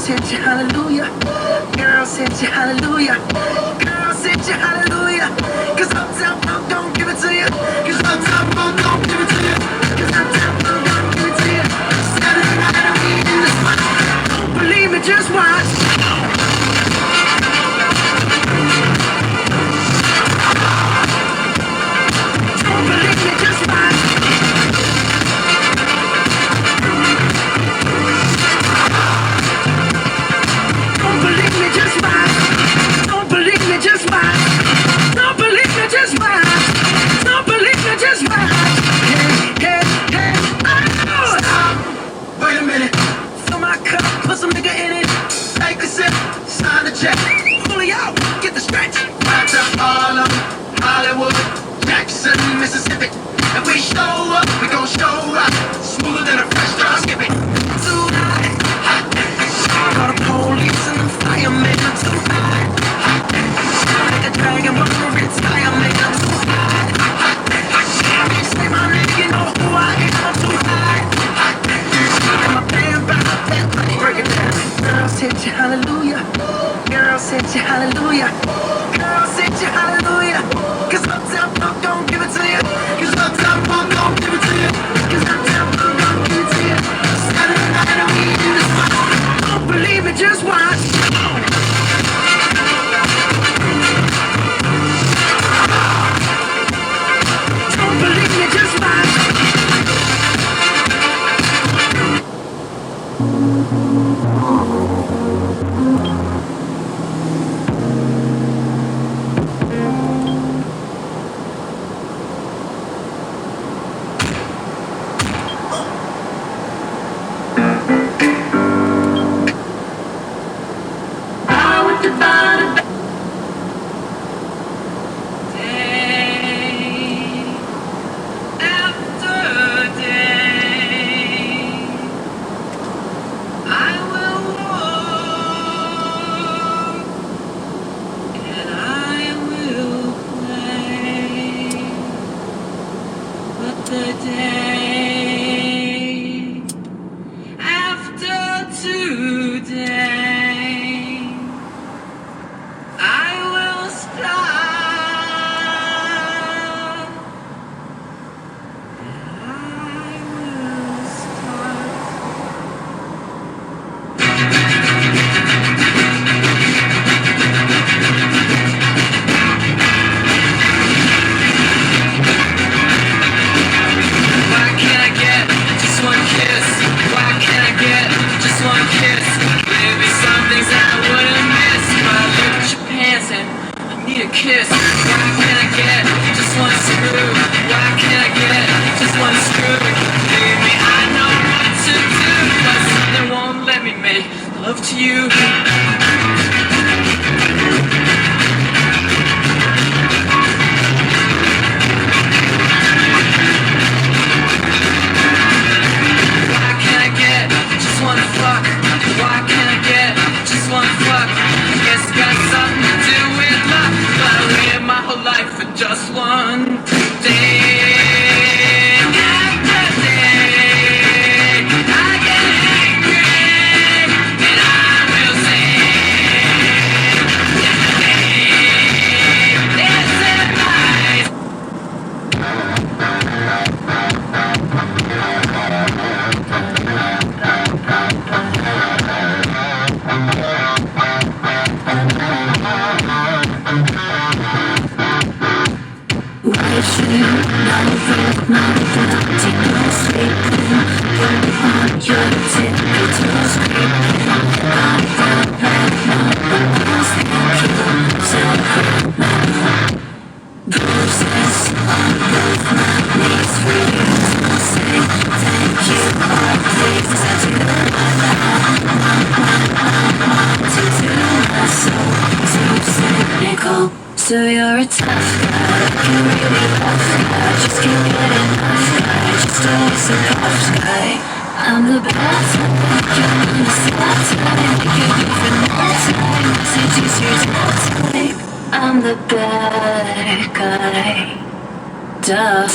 said you hallelujah. Girl said you hallelujah. Girl said you hallelujah. Cause Uptown Funk don't give it to you. Cause Uptown Funk don't give it to you. Cause Uptown Funk don't give it to you. Saturday night and we in the spot. Don't believe me, just watch. Don't believe me, just watch. Don't believe me, just watch. Don't believe me, just watch. Don't believe me, just watch. Don't believe me, just watch. Hey, hey, hey, oh. Stop. Wait a minute. Fill my cup, put some nigga in it. Take a sip, sign the check. Fully out, get the stretch. Right to Harlem, Hollywood, Jackson, Mississippi. If we show up, we gon' show up. Smoother than a fresh drop, skip it. Too high, hot. Call the police and the firemen. I'm too high, hot. Like a dragon, but I'm a retirement. I'm too high, hot. Can't say my name, you know who I am. I'm too high, hot. And my band back, break it down. Girl said you hallelujah. Girl said you hallelujah. Girl said you hallelujah. Cause Uptown Funk don't give it to you. Cause Uptown Funk don't give it to you. Cause Uptown Funk don't give it to you. Saturday night and we in the spot. Don't believe me, just watch. Don't believe me, just watch. So you're a tough guy, you really tough guy. Just can't get enough guy, just always a tough guy. I'm the bad type, you're the sad type. I give you for no time, messages you're not type. I'm the bad guy, duh.